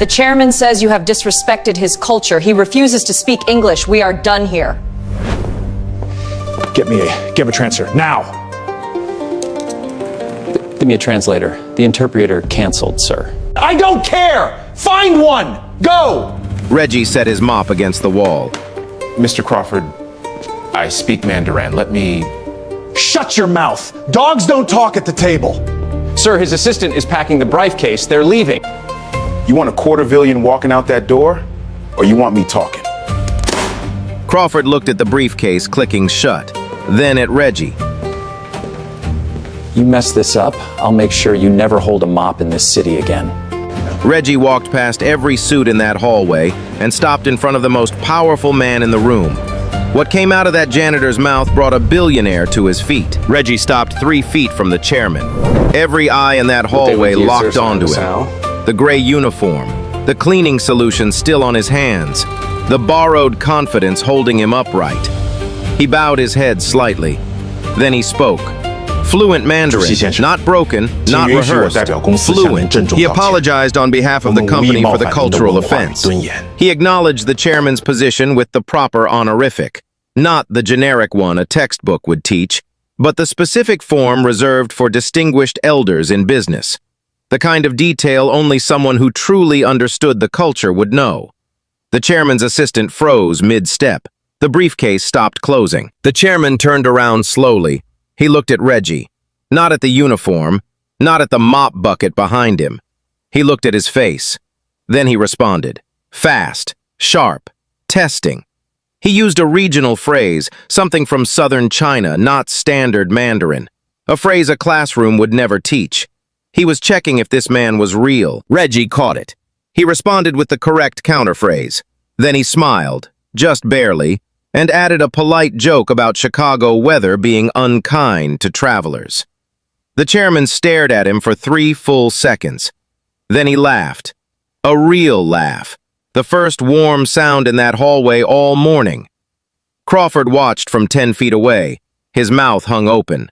The chairman says you have disrespected his culture. He refuses to speak English. We are done here. Get a translator, now! Give me a translator. The interpreter canceled, sir. I don't care! Find one! Go! Reggie set his mop against the wall. Mr. Crawford, I speak Mandarin. Let me... Shut your mouth! Dogs don't talk at the table! Sir, his assistant is packing the briefcase. They're leaving. You want a $250,000 walking out that door? Or you want me talking? Crawford looked at the briefcase clicking shut, then at Reggie. You mess this up, I'll make sure you never hold a mop in this city again. Reggie walked past every suit in that hallway and stopped in front of the most powerful man in the room. What came out of that janitor's mouth brought a billionaire to his feet. Reggie stopped 3 feet from the chairman. Every eye in that hallway locked onto him. The gray uniform, the cleaning solution still on his hands, the borrowed confidence holding him upright. He bowed his head slightly. Then he spoke. Fluent Mandarin, not broken, not rehearsed, fluent. He apologized on behalf of the company for the cultural offense. He acknowledged the chairman's position with the proper honorific, not the generic one a textbook would teach, but the specific form reserved for distinguished elders in business, the kind of detail only someone who truly understood the culture would know. The chairman's assistant froze mid-step. The briefcase stopped closing. The chairman turned around slowly. He looked at Reggie, not at the uniform, not at the mop bucket behind him. He looked at his face. Then he responded, fast, sharp, testing. He used a regional phrase, something from southern China, not standard Mandarin, a phrase a classroom would never teach. He was checking if this man was real. Reggie caught it. He responded with the correct counterphrase. Then he smiled, just barely, and added a polite joke about Chicago weather being unkind to travelers. The chairman stared at him for 3 full seconds. Then he laughed. A real laugh. The first warm sound in that hallway all morning. Crawford watched from 10 feet away. His mouth hung open.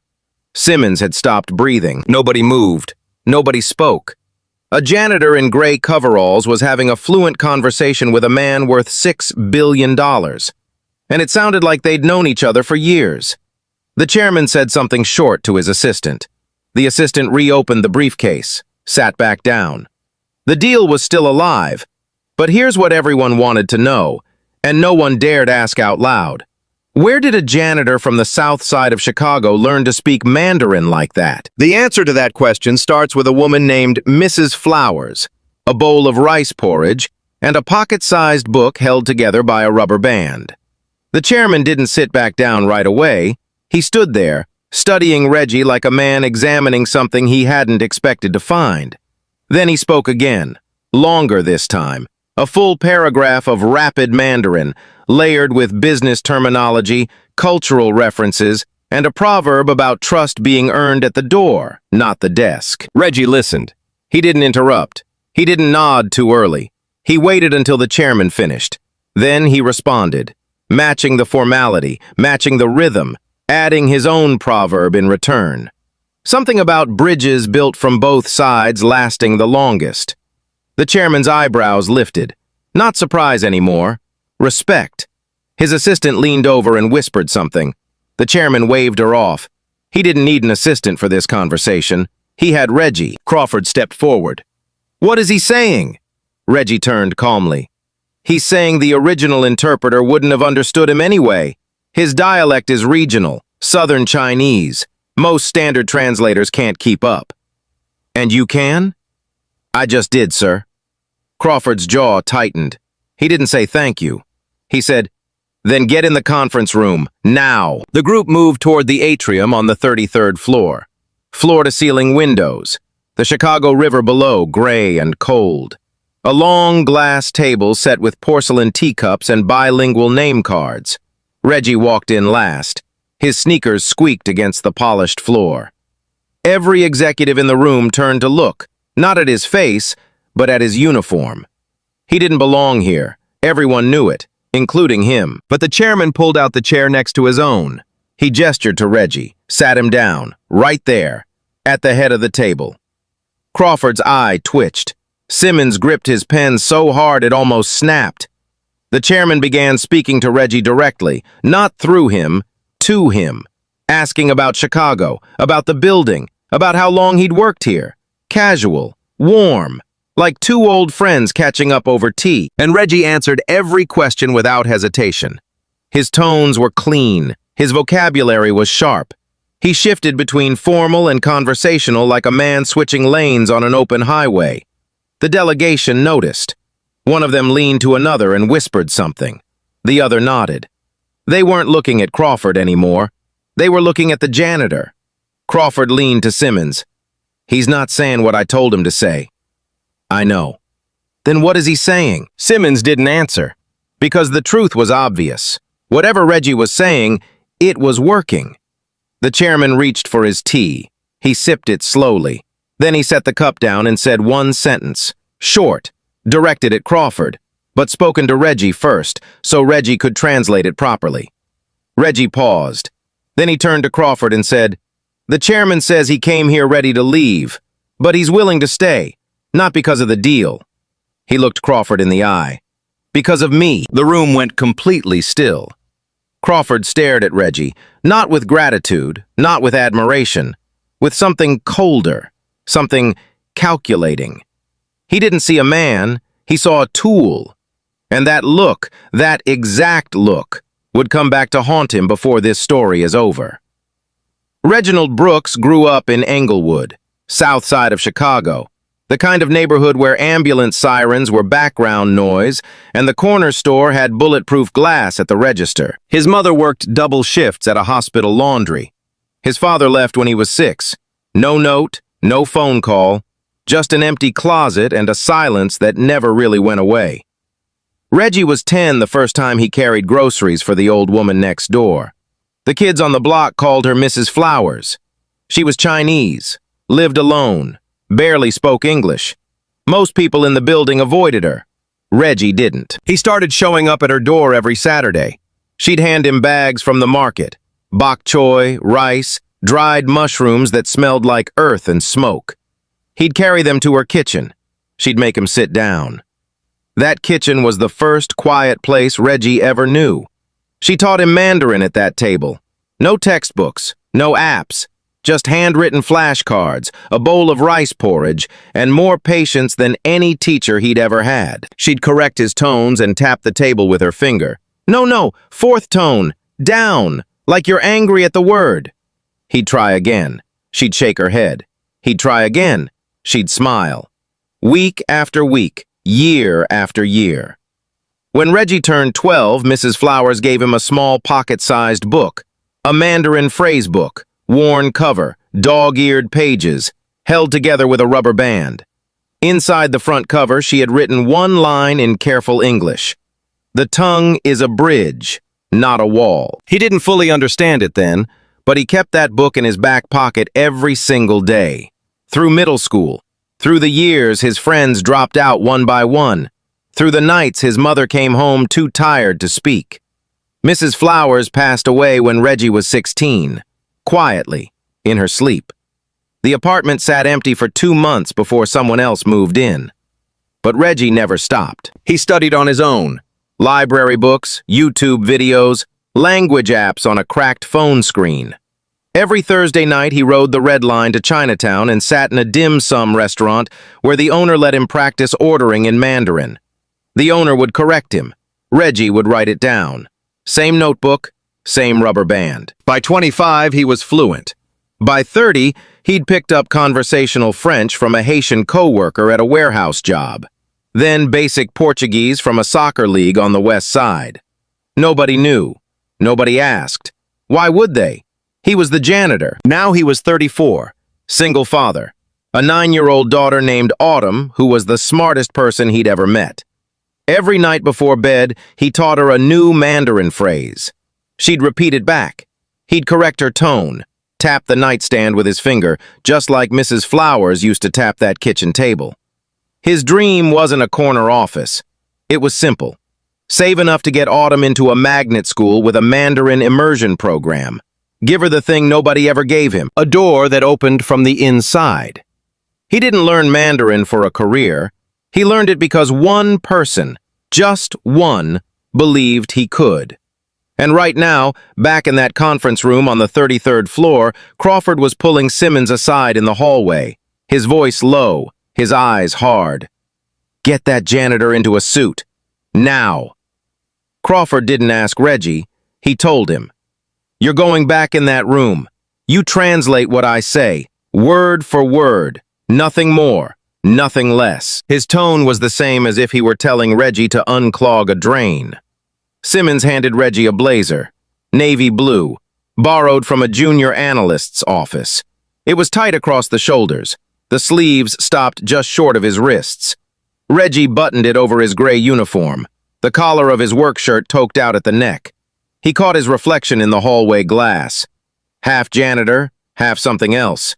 Simmons had stopped breathing. Nobody moved. Nobody spoke. A janitor in gray coveralls was having a fluent conversation with a man worth $6 billion. And it sounded like they'd known each other for years. The chairman said something short to his assistant. The assistant reopened the briefcase, sat back down. The deal was still alive, but here's what everyone wanted to know, and no one dared ask out loud. Where did a janitor from the south side of Chicago learn to speak Mandarin like that? The answer to that question starts with a woman named Mrs. Flowers, a bowl of rice porridge, and a pocket-sized book held together by a rubber band. The chairman didn't sit back down right away. He stood there, studying Reggie like a man examining something he hadn't expected to find. Then he spoke again, longer this time, a full paragraph of rapid Mandarin, layered with business terminology, cultural references, and a proverb about trust being earned at the door, not the desk. Reggie listened. He didn't interrupt. He didn't nod too early. He waited until the chairman finished. Then he responded, matching the formality, matching the rhythm, adding his own proverb in return. Something about bridges built from both sides lasting the longest. The chairman's eyebrows lifted. Not surprise anymore. Respect. His assistant leaned over and whispered something. The chairman waved her off. He didn't need an assistant for this conversation. He had Reggie. Crawford stepped forward. What is he saying? Reggie turned calmly. He's saying the original interpreter wouldn't have understood him anyway. His dialect is regional, Southern Chinese. Most standard translators can't keep up. And you can? I just did, sir. Crawford's jaw tightened. He didn't say thank you. He said, then get in the conference room, now. The group moved toward the atrium on the 33rd floor. Floor-to-ceiling windows. The Chicago River below, gray and cold. A long glass table set with porcelain teacups and bilingual name cards. Reggie walked in last. His sneakers squeaked against the polished floor. Every executive in the room turned to look, not at his face, but at his uniform. He didn't belong here. Everyone knew it, including him. But the chairman pulled out the chair next to his own. He gestured to Reggie, sat him down, right there, at the head of the table. Crawford's eye twitched. Simmons gripped his pen so hard it almost snapped. The chairman began speaking to Reggie directly, not through him, to him, asking about Chicago, about the building, about how long he'd worked here. Casual, warm, like two old friends catching up over tea. And Reggie answered every question without hesitation. His tones were clean, his vocabulary was sharp. He shifted between formal and conversational like a man switching lanes on an open highway. The delegation noticed. One of them leaned to another and whispered something. The other nodded. They weren't looking at Crawford anymore. They were looking at the janitor. Crawford leaned to Simmons. He's not saying what I told him to say. I know. Then what is he saying? Simmons didn't answer, because the truth was obvious. Whatever Reggie was saying, it was working. The chairman reached for his tea. He sipped it slowly. Then he set the cup down and said one sentence, short, directed at Crawford, but spoken to Reggie first, so Reggie could translate it properly. Reggie paused. Then he turned to Crawford and said, "The chairman says he came here ready to leave, but he's willing to stay, not because of the deal." He looked Crawford in the eye. "Because of me." The room went completely still. Crawford stared at Reggie, not with gratitude, not with admiration, with something colder, something calculating. He didn't see a man, he saw a tool. And that look, that exact look, would come back to haunt him before this story is over. Reginald Brooks grew up in Englewood, south side of Chicago, the kind of neighborhood where ambulance sirens were background noise and the corner store had bulletproof glass at the register. His mother worked double shifts at a hospital laundry. His father left when he was 6. No note, no phone call, just an empty closet and a silence that never really went away. Reggie was 10 the first time he carried groceries for the old woman next door. The kids on the block called her Mrs. Flowers. She was Chinese, lived alone, barely spoke English. Most people in the building avoided her. Reggie didn't. He started showing up at her door every Saturday. She'd hand him bags from the market, bok choy, rice, dried mushrooms that smelled like earth and smoke. He'd carry them to her kitchen. She'd make him sit down. That kitchen was the first quiet place Reggie ever knew. She taught him Mandarin at that table. No textbooks, no apps, just handwritten flashcards, a bowl of rice porridge, and more patience than any teacher he'd ever had. She'd correct his tones and tap the table with her finger. No, fourth tone, down, like you're angry at the word. He'd try again. She'd shake her head. He'd try again. She'd smile. Week after week, year after year. When Reggie turned 12, Mrs. Flowers gave him a small pocket-sized book, a Mandarin phrase book, worn cover, dog-eared pages, held together with a rubber band. Inside the front cover, she had written one line in careful English. "The tongue is a bridge, not a wall." He didn't fully understand it then, but he kept that book in his back pocket every single day. Through middle school, through the years his friends dropped out one by one, through the nights his mother came home too tired to speak. Mrs. Flowers passed away when Reggie was 16, quietly, in her sleep. The apartment sat empty for 2 months before someone else moved in. But Reggie never stopped. He studied on his own. Library books, YouTube videos, language apps on a cracked phone screen. Every Thursday night he rode the Red Line to Chinatown and sat in a dim sum restaurant where the owner let him practice ordering in Mandarin. The owner would correct him. Reggie would write it down. Same notebook, same rubber band. By 25, he was fluent. By 30, he'd picked up conversational French from a Haitian co-worker at a warehouse job. Then basic Portuguese from a soccer league on the west side. Nobody knew. Nobody asked. Why would they? He was the janitor. Now he was 34, single father, a 9-year-old daughter named Autumn, who was the smartest person he'd ever met. Every night before bed, he taught her a new Mandarin phrase. She'd repeat it back. He'd correct her tone, tap the nightstand with his finger, just like Mrs. Flowers used to tap that kitchen table. His dream wasn't a corner office. It was simple. Save enough to get Autumn into a magnet school with a Mandarin immersion program. Give her the thing nobody ever gave him, a door that opened from the inside. He didn't learn Mandarin for a career. He learned it because one person, just one, believed he could. And right now, back in that conference room on the 33rd floor, Crawford was pulling Simmons aside in the hallway, his voice low, his eyes hard. "Get that janitor into a suit. Now." Crawford didn't ask Reggie, he told him. "You're going back in that room. You translate what I say, word for word, nothing more, nothing less." His tone was the same as if he were telling Reggie to unclog a drain. Simmons handed Reggie a blazer, navy blue, borrowed from a junior analyst's office. It was tight across the shoulders. The sleeves stopped just short of his wrists. Reggie buttoned it over his gray uniform. The collar of his work shirt toked out at the neck. He caught his reflection in the hallway glass. Half janitor, half something else.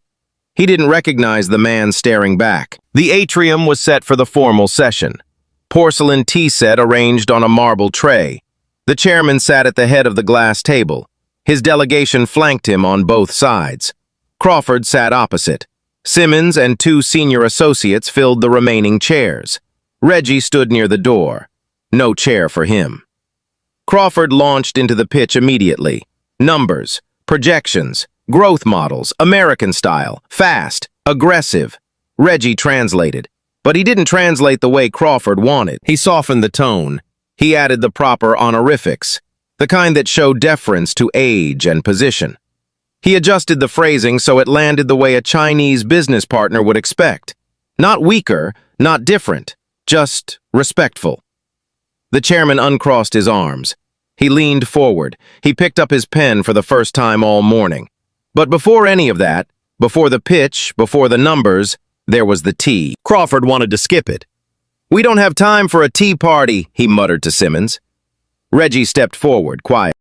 He didn't recognize the man staring back. The atrium was set for the formal session. Porcelain tea set arranged on a marble tray. The chairman sat at the head of the glass table. His delegation flanked him on both sides. Crawford sat opposite. Simmons and two senior associates filled the remaining chairs. Reggie stood near the door. No chair for him. Crawford launched into the pitch immediately. Numbers, projections, growth models, American style, fast, aggressive. Reggie translated. But he didn't translate the way Crawford wanted. He softened the tone. He added the proper honorifics, the kind that show deference to age and position. He adjusted the phrasing so it landed the way a Chinese business partner would expect. Not weaker, not different, just respectful. The chairman uncrossed his arms. He leaned forward. He picked up his pen for the first time all morning. But before any of that, before the pitch, before the numbers, there was the tea. Crawford wanted to skip it. "We don't have time for a tea party," he muttered to Simmons. Reggie stepped forward, quiet.